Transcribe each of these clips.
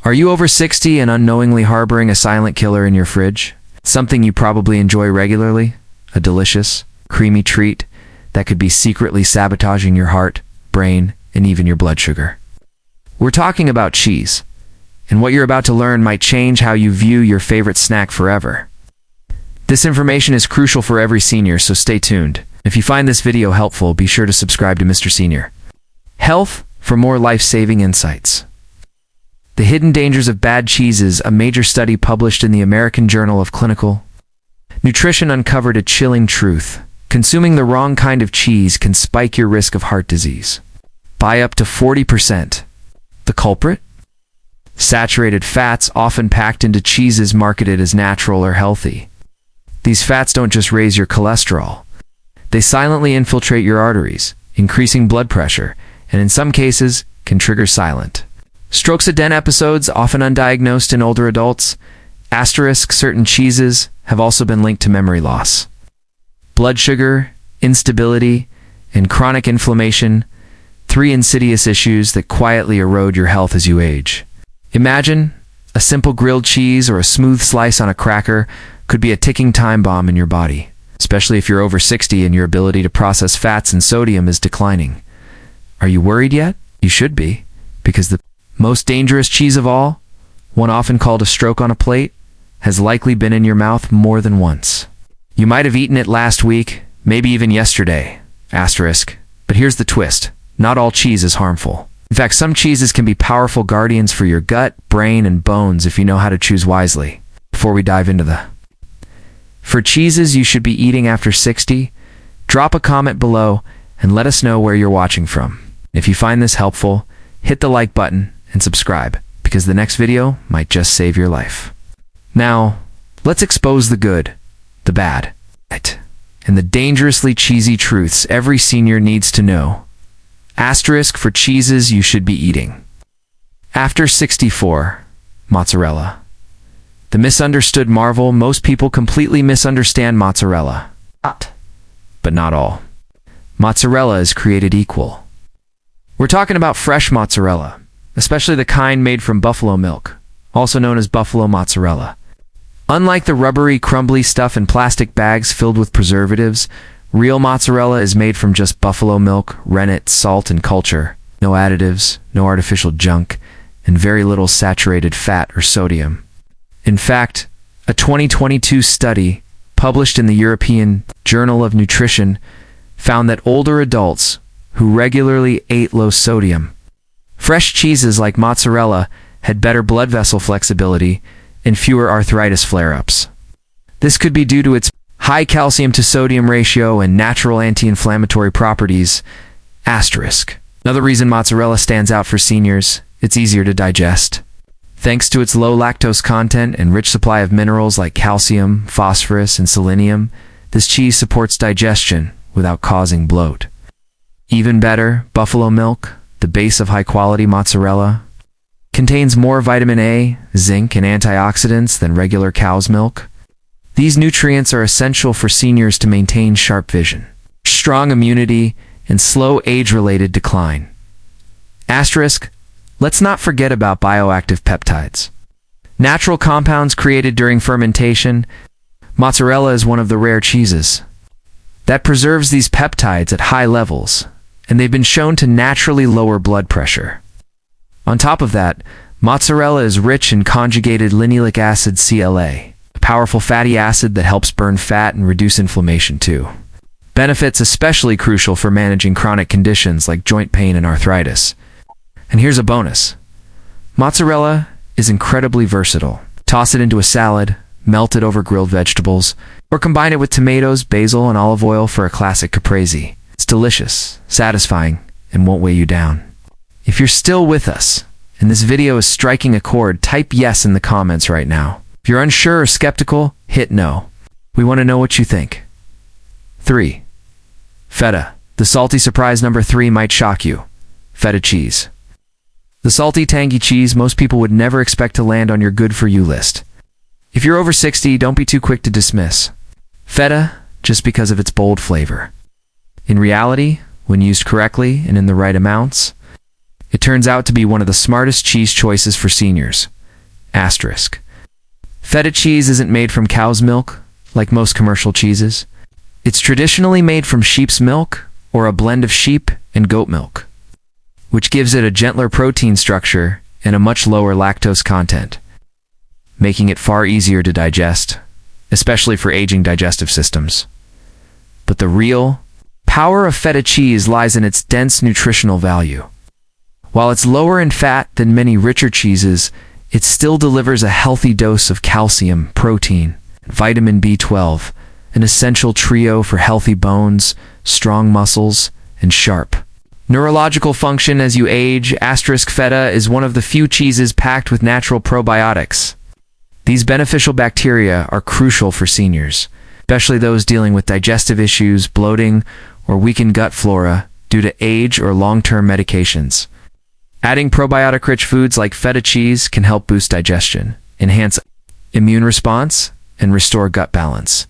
Are you over 60 and unknowingly harboring a silent killer in your fridge? Something you probably enjoy regularly? A delicious, creamy treat that could be secretly sabotaging your heart, brain, and even your blood sugar. We're talking about cheese, and what you're about to learn might change how you view your favorite snack forever. This information is crucial for every senior, so stay tuned. If you find this video helpful, be sure to subscribe to Mr. Senior Health for more life-saving insights. The Hidden Dangers of Bad Cheeses, a major study published in the American Journal of Clinical Nutrition uncovered a chilling truth. Consuming the wrong kind of cheese can spike your risk of heart disease by up to 40%. The culprit? Saturated fats, often packed into cheeses marketed as natural or healthy. These fats don't just raise your cholesterol. They silently infiltrate your arteries, increasing blood pressure, and in some cases, can trigger silent strokes. Den episodes, often undiagnosed in older adults. Asterisk, certain cheeses have also been linked to memory loss, blood sugar, instability, and chronic inflammation, 3 insidious issues that quietly erode your health as you age. Imagine a simple grilled cheese or a smooth slice on a cracker could be a ticking time bomb in your body, especially if you're over 60 and your ability to process fats and sodium is declining. Are you worried yet? You should be, because the most dangerous cheese of all, one often called a stroke on a plate, has likely been in your mouth more than once. You might have eaten it last week, maybe even yesterday. Asterisk. But here's the twist. Not all cheese is harmful. In fact, some cheeses can be powerful guardians for your gut, brain, and bones if you know how to choose wisely. Before we dive into for cheeses you should be eating after 60, drop a comment below and let us know where you're watching from. If you find this helpful, hit the like button and subscribe, because the next video might just save your life. Now, let's expose the good, the bad, and the dangerously cheesy truths every senior needs to know. Asterisk for cheeses you should be eating. After 64, mozzarella. The misunderstood marvel. Most people completely misunderstand mozzarella. But not all. Mozzarella is created equal. We're talking about fresh mozzarella, especially the kind made from buffalo milk, also known as buffalo mozzarella. Unlike the rubbery, crumbly stuff in plastic bags filled with preservatives, real mozzarella is made from just buffalo milk, rennet, salt, and culture. No additives, no artificial junk, and very little saturated fat or sodium. In fact, a 2022 study published in the European Journal of Nutrition found that older adults who regularly ate low-sodium, fresh cheeses like mozzarella had better blood vessel flexibility and fewer arthritis flare-ups. This could be due to its high calcium to sodium ratio and natural anti-inflammatory properties. Asterisk. Another reason mozzarella stands out for seniors, it's easier to digest. Thanks to its low lactose content and rich supply of minerals like calcium, phosphorus, and selenium, this cheese supports digestion without causing bloat. Even better, buffalo milk, the base of high-quality mozzarella, contains more vitamin A, zinc, and antioxidants than regular cow's milk. These nutrients are essential for seniors to maintain sharp vision, strong immunity, and slow age-related decline. Asterisk. Let's not forget about bioactive peptides. Natural compounds created during fermentation. Mozzarella is one of the rare cheeses that preserves these peptides at high levels, and they've been shown to naturally lower blood pressure. On top of that, mozzarella is rich in conjugated linoleic acid CLA, a powerful fatty acid that helps burn fat and reduce inflammation too. Benefits especially crucial for managing chronic conditions like joint pain and arthritis. And here's a bonus. Mozzarella is incredibly versatile. Toss it into a salad, melt it over grilled vegetables, or combine it with tomatoes, basil, and olive oil for a classic caprese. It's delicious, satisfying, and won't weigh you down. If you're still with us, and this video is striking a chord, type yes in the comments right now. If you're unsure or skeptical, hit no. We want to know what you think. 3. Feta. The salty surprise number 3 might shock you. Feta cheese. The salty, tangy cheese most people would never expect to land on your good-for-you list. If you're over 60, don't be too quick to dismiss feta just because of its bold flavor. In reality, when used correctly and in the right amounts, it turns out to be one of the smartest cheese choices for seniors. Asterisk. Feta cheese isn't made from cow's milk, like most commercial cheeses. It's traditionally made from sheep's milk or a blend of sheep and goat milk, which gives it a gentler protein structure and a much lower lactose content, making it far easier to digest, especially for aging digestive systems. But the real power of feta cheese lies in its dense nutritional value. While it's lower in fat than many richer cheeses, it still delivers a healthy dose of calcium, protein, and vitamin B12, an essential trio for healthy bones, strong muscles, and sharp neurological function as you age. Asterisk. Feta is one of the few cheeses packed with natural probiotics. These beneficial bacteria are crucial for seniors, especially those dealing with digestive issues, bloating, or weakened gut flora due to age or long-term medications. Adding probiotic-rich foods like feta cheese can help boost digestion, enhance immune response, and restore gut balance.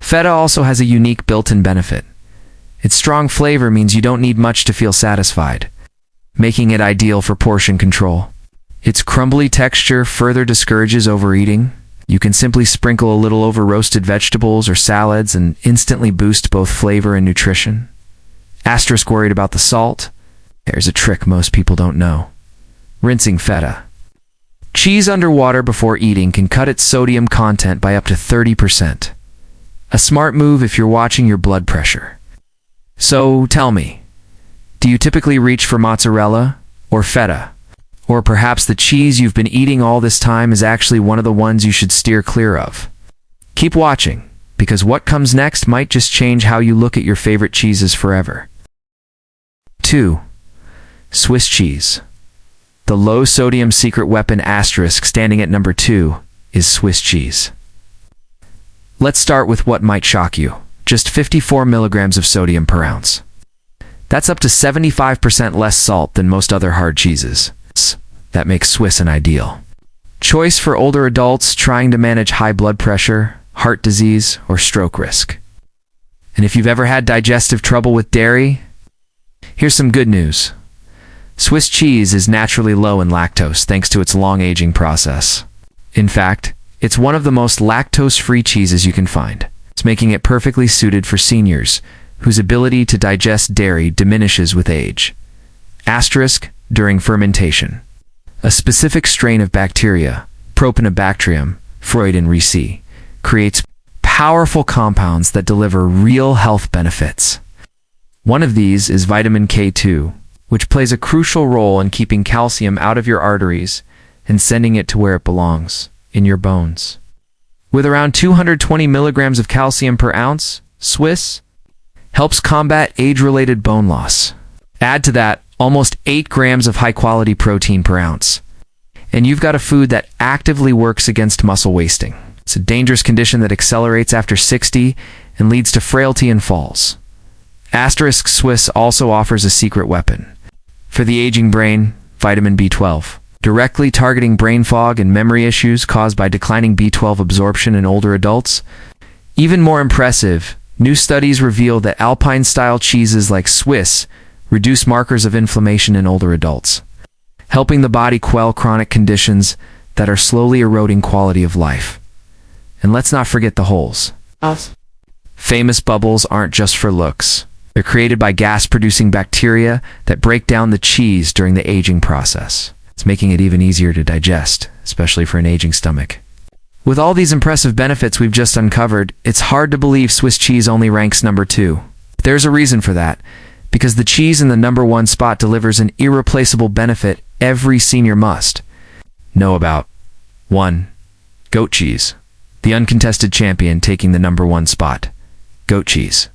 Feta also has a unique built-in benefit. Its strong flavor means you don't need much to feel satisfied, making it ideal for portion control. Its crumbly texture further discourages overeating. You can simply sprinkle a little over roasted vegetables or salads and instantly boost both flavor and nutrition. Asterisk. Worried about the salt? There's a trick most people don't know. Rinsing feta cheese underwater before eating can cut its sodium content by up to 30%. A smart move if you're watching your blood pressure. So tell me, do you typically reach for mozzarella or feta? Or perhaps the cheese you've been eating all this time is actually one of the ones you should steer clear of? Keep watching, because what comes next might just change how you look at your favorite cheeses forever. 2. Swiss cheese. The low-sodium secret weapon. Asterisk. Standing at number 2 is Swiss cheese. Let's start with what might shock you. Just 54 milligrams of sodium per ounce. That's up to 75% less salt than most other hard cheeses. That makes Swiss an ideal choice for older adults trying to manage high blood pressure, heart disease, or stroke risk. And if you've ever had digestive trouble with dairy, here's some good news. Swiss cheese is naturally low in lactose thanks to its long aging process. In fact, it's one of the most lactose-free cheeses you can find. It's making it perfectly suited for seniors whose ability to digest dairy diminishes with age. Asterisk. During fermentation. A specific strain of bacteria, Propionibacterium freudenreisi, creates powerful compounds that deliver real health benefits. One of these is vitamin K2, which plays a crucial role in keeping calcium out of your arteries and sending it to where it belongs, in your bones. With around 220 milligrams of calcium per ounce, Swiss helps combat age-related bone loss. Add to that almost 8 grams of high-quality protein per ounce, and you've got a food that actively works against muscle wasting. It's a dangerous condition that accelerates after 60 and leads to frailty and falls. Asterisk. Swiss also offers a secret weapon for the aging brain, vitamin B12, directly targeting brain fog and memory issues caused by declining B12 absorption in older adults. Even more impressive, new studies reveal that Alpine-style cheeses like Swiss reduce markers of inflammation in older adults, helping the body quell chronic conditions that are slowly eroding quality of life. And let's not forget the holes. Famous bubbles aren't just for looks. They're created by gas-producing bacteria that break down the cheese during the aging process. It's making it even easier to digest, especially for an aging stomach. With all these impressive benefits we've just uncovered, it's hard to believe Swiss cheese only ranks number 2. There's a reason for that, because the cheese in the number 1 spot delivers an irreplaceable benefit every senior must know about. 1. Goat cheese. The uncontested champion taking the number 1 spot. Goat cheese.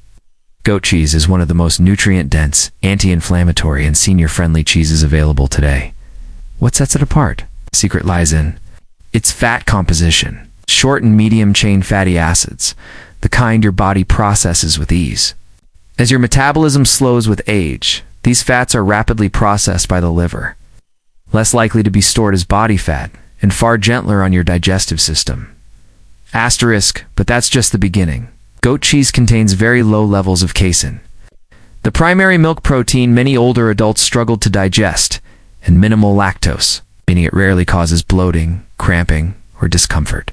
Goat cheese is one of the most nutrient-dense, anti-inflammatory, and senior-friendly cheeses available today. What sets it apart? The secret lies in its fat composition. Short and medium-chain fatty acids, the kind your body processes with ease. As your metabolism slows with age, these fats are rapidly processed by the liver, less likely to be stored as body fat, and far gentler on your digestive system. Asterisk, but that's just the beginning. Goat cheese contains very low levels of casein, the primary milk protein many older adults struggle to digest, and minimal lactose, meaning it rarely causes bloating, cramping, or discomfort.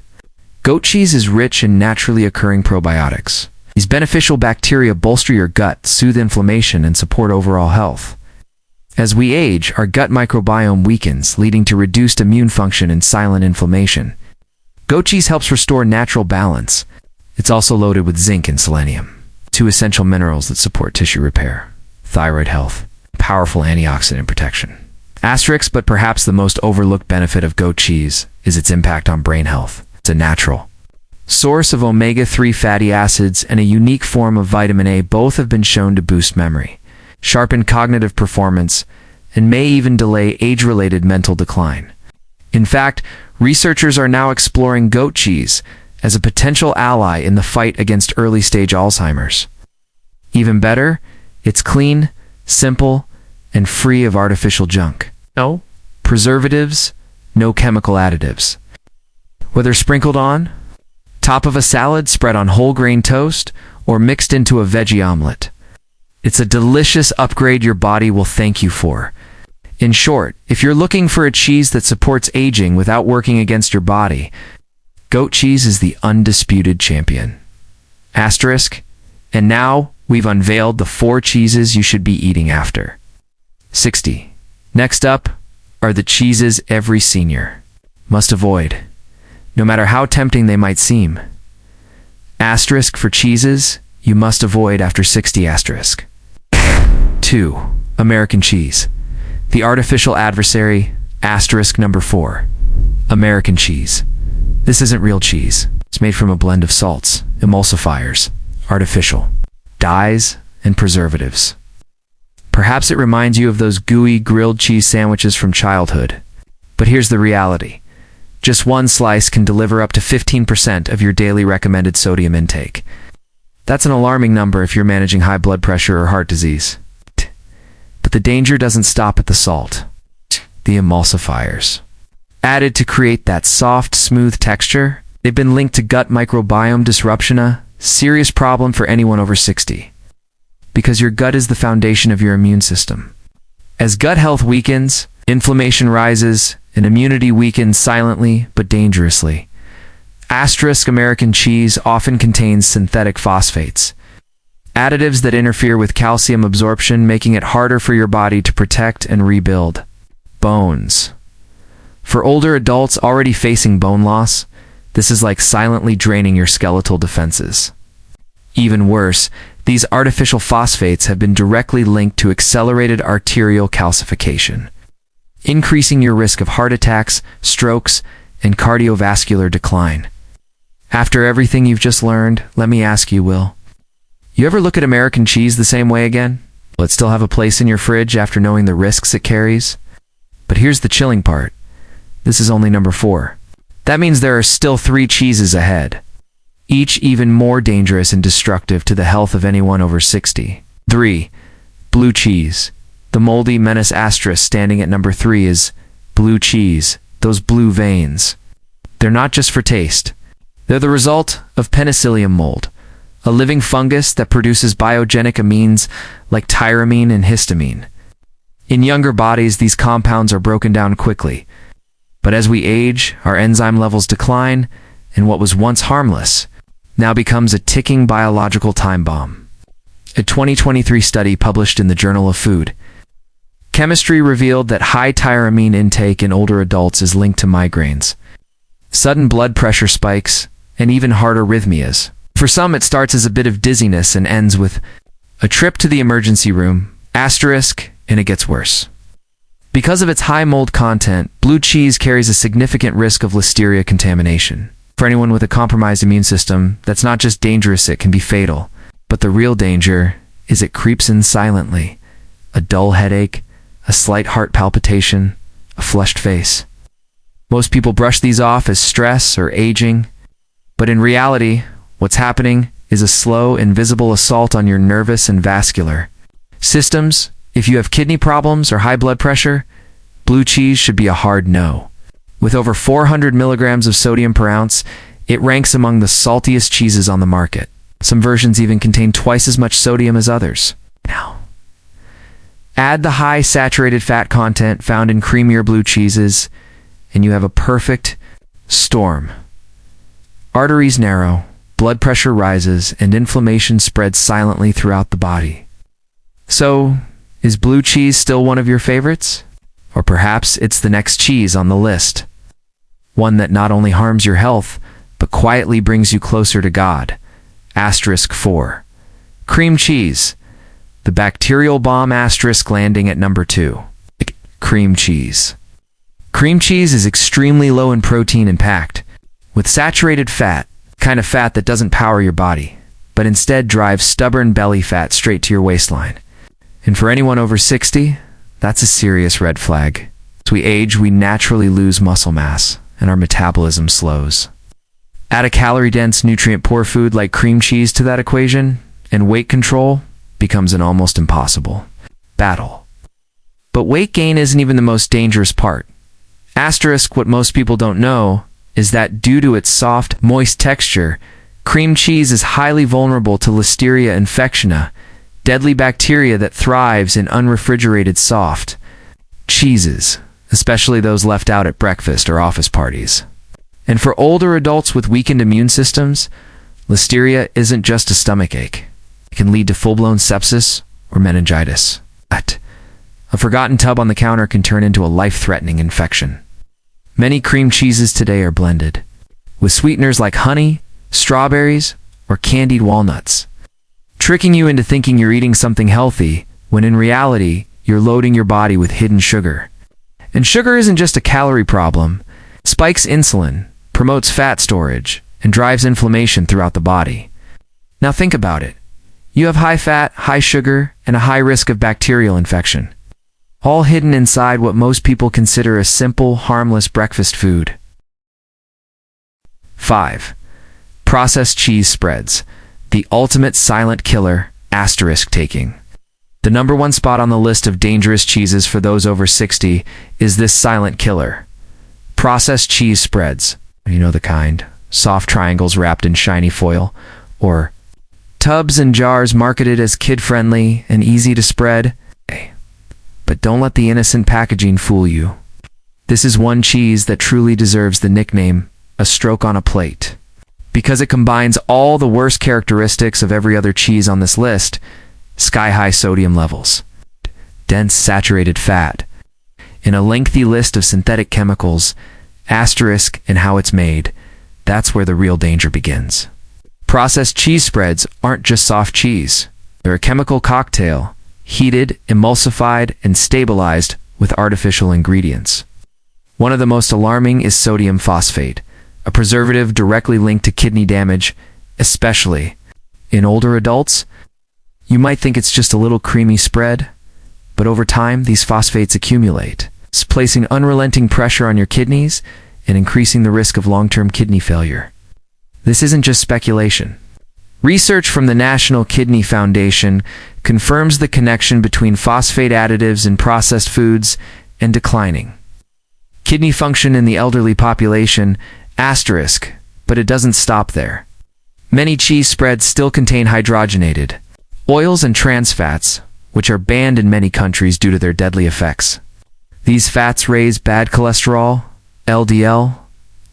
Goat cheese is rich in naturally occurring probiotics. These beneficial bacteria bolster your gut, soothe inflammation, and support overall health. As we age, our gut microbiome weakens, leading to reduced immune function and silent inflammation. Goat cheese helps restore natural balance. It's also loaded with zinc and selenium, two essential minerals that support tissue repair, thyroid health, powerful antioxidant protection. Asterisk, but perhaps the most overlooked benefit of goat cheese is its impact on brain health. It's a natural source of omega-3 fatty acids and a unique form of vitamin A. Both have been shown to boost memory, sharpen cognitive performance, and may even delay age-related mental decline. In fact, researchers are now exploring goat cheese as a potential ally in the fight against early-stage Alzheimer's. Even better, it's clean, simple, and free of artificial junk. No preservatives, no chemical additives. Whether sprinkled on top of a salad, spread on whole grain toast, or mixed into a veggie omelet, it's a delicious upgrade your body will thank you for. In short, if you're looking for a cheese that supports aging without working against your body, goat cheese is the undisputed champion. Asterisk, and now we've unveiled the 4 cheeses you should be eating after 60. Next up are the cheeses every senior must avoid, no matter how tempting they might seem. Asterisk for cheeses you must avoid after 60 asterisk. 2. American cheese. The artificial adversary, asterisk number 4. American cheese. This isn't real cheese. It's made from a blend of salts, emulsifiers, artificial dyes, and preservatives. Perhaps it reminds you of those gooey grilled cheese sandwiches from childhood. But here's the reality. Just one slice can deliver up to 15% of your daily recommended sodium intake. That's an alarming number if you're managing high blood pressure or heart disease. But the danger doesn't stop at the salt. The emulsifiers, added to create that soft, smooth texture, they've been linked to gut microbiome disruption, a serious problem for anyone over 60. Because your gut is the foundation of your immune system. As gut health weakens, inflammation rises, and immunity weakens silently but dangerously. Asterisk American cheese often contains synthetic phosphates, additives that interfere with calcium absorption, making it harder for your body to protect and rebuild bones. For older adults already facing bone loss, this is like silently draining your skeletal defenses. Even worse, these artificial phosphates have been directly linked to accelerated arterial calcification, increasing your risk of heart attacks, strokes, and cardiovascular decline. After everything you've just learned, let me ask you, Will, you ever look at American cheese the same way again? Will it still have a place in your fridge after knowing the risks it carries? But here's the chilling part. This is only number 4. That means there are still 3 cheeses ahead, each even more dangerous and destructive to the health of anyone over 60. 3. Blue cheese. The moldy menace asterisk standing at number 3 is blue cheese, those blue veins. They're not just for taste. They're the result of penicillium mold, a living fungus that produces biogenic amines like tyramine and histamine. In younger bodies, these compounds are broken down quickly. But as we age, our enzyme levels decline, and what was once harmless now becomes a ticking biological time bomb. A 2023 study published in the Journal of Food Chemistry revealed that high tyramine intake in older adults is linked to migraines, sudden blood pressure spikes, and even heart arrhythmias. For some, it starts as a bit of dizziness and ends with a trip to the emergency room, asterisk, and it gets worse. Because of its high mold content, blue cheese carries a significant risk of listeria contamination. For anyone with a compromised immune system, that's not just dangerous, it can be fatal. But the real danger is it creeps in silently. A dull headache, a slight heart palpitation, a flushed face. Most people brush these off as stress or aging, but in reality, what's happening is a slow, invisible assault on your nervous and vascular systems. If you have kidney problems or high blood pressure, blue cheese should be a hard no. With over 400 milligrams of sodium per ounce, it ranks among the saltiest cheeses on the market. Some versions even contain twice as much sodium as others. Now, add the high saturated fat content found in creamier blue cheeses, and you have a perfect storm. Arteries narrow, blood pressure rises, and inflammation spreads silently throughout the body. So, is blue cheese still one of your favorites? Or perhaps it's the next cheese on the list. One that not only harms your health, but quietly brings you closer to God. Asterisk 4. Cream cheese. The bacterial bomb asterisk landing at number 2. Cream cheese. Cream cheese is extremely low in protein and packed with saturated fat, kind of fat that doesn't power your body, but instead drives stubborn belly fat straight to your waistline. And for anyone over 60, that's a serious red flag. As we age, we naturally lose muscle mass, and our metabolism slows. Add a calorie-dense, nutrient-poor food like cream cheese to that equation, and weight control becomes an almost impossible battle. But weight gain isn't even the most dangerous part. Asterisk, what most people don't know is that due to its soft, moist texture, cream cheese is highly vulnerable to Listeria infectiona, deadly bacteria that thrives in unrefrigerated soft cheeses, especially those left out at breakfast or office parties. And for older adults with weakened immune systems, Listeria isn't just a stomach ache. It can lead to full-blown sepsis or meningitis. But a forgotten tub on the counter can turn into a life-threatening infection. Many cream cheeses today are blended with sweeteners like honey, strawberries, or candied walnuts, tricking you into thinking you're eating something healthy when in reality you're loading your body with hidden sugar. And sugar isn't just a calorie problem. It spikes insulin, promotes fat storage, and drives inflammation throughout the body. Now think about it. You have high fat, high sugar, and a high risk of bacterial infection, all hidden inside what most people consider a simple, harmless breakfast food. 5. Processed cheese spreads. The ultimate silent killer, asterisk taking. The number one spot on the list of dangerous cheeses for those over 60 is this silent killer. Processed cheese spreads. You know the kind. Soft triangles wrapped in shiny foil, or tubs and jars marketed as kid-friendly and easy to spread. But don't let the innocent packaging fool you. This is one cheese that truly deserves the nickname, a stroke on a plate, because it combines all the worst characteristics of every other cheese on this list: sky-high sodium levels, dense saturated fat, and a lengthy list of synthetic chemicals, asterisk, and how it's made. That's where the real danger begins. Processed cheese spreads aren't just soft cheese. They're a chemical cocktail, heated, emulsified, and stabilized with artificial ingredients. One of the most alarming is sodium phosphate, a preservative directly linked to kidney damage, especially in older adults. You might think it's just a little creamy spread, but over time these phosphates accumulate, placing unrelenting pressure on your kidneys and increasing the risk of long-term kidney failure. This isn't just speculation. Research from the National Kidney Foundation confirms the connection between phosphate additives in processed foods and declining kidney function in the elderly population, asterisk, but it doesn't stop there. Many cheese spreads still contain hydrogenated oils and trans fats, which are banned in many countries due to their deadly effects. These fats raise bad cholesterol, LDL,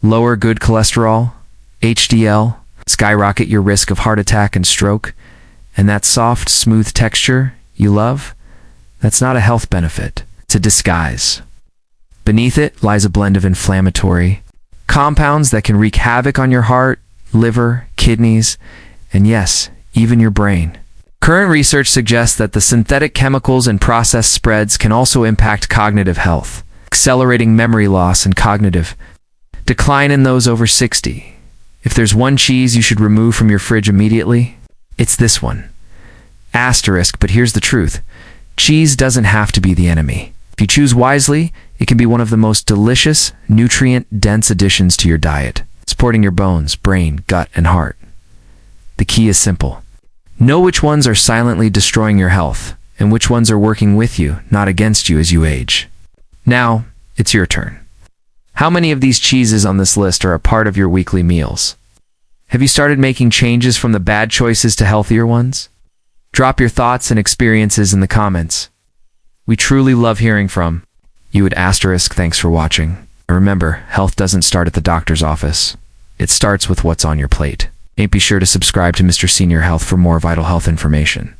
lower good cholesterol, HDL, skyrocket your risk of heart attack and stroke, and that soft, smooth texture you love, that's not a health benefit, it's a disguise. Beneath it lies a blend of inflammatory compounds that can wreak havoc on your heart, liver, kidneys, and yes, even your brain. Current research suggests that the synthetic chemicals in processed spreads can also impact cognitive health, accelerating memory loss and cognitive decline in those over 60. If there's one cheese you should remove from your fridge immediately, it's this one. Asterisk, but here's the truth. Cheese doesn't have to be the enemy. If you choose wisely, it can be one of the most delicious, nutrient-dense additions to your diet, supporting your bones, brain, gut, and heart. The key is simple. Know which ones are silently destroying your health, and which ones are working with you, not against you as you age. Now, it's your turn. How many of these cheeses on this list are a part of your weekly meals? Have you started making changes from the bad choices to healthier ones? Drop your thoughts and experiences in the comments. We truly love hearing from you at asterisk. Thanks for watching. Remember, health doesn't start at the doctor's office. It starts with what's on your plate. And be sure to subscribe to Mr. Senior Health for more vital health information.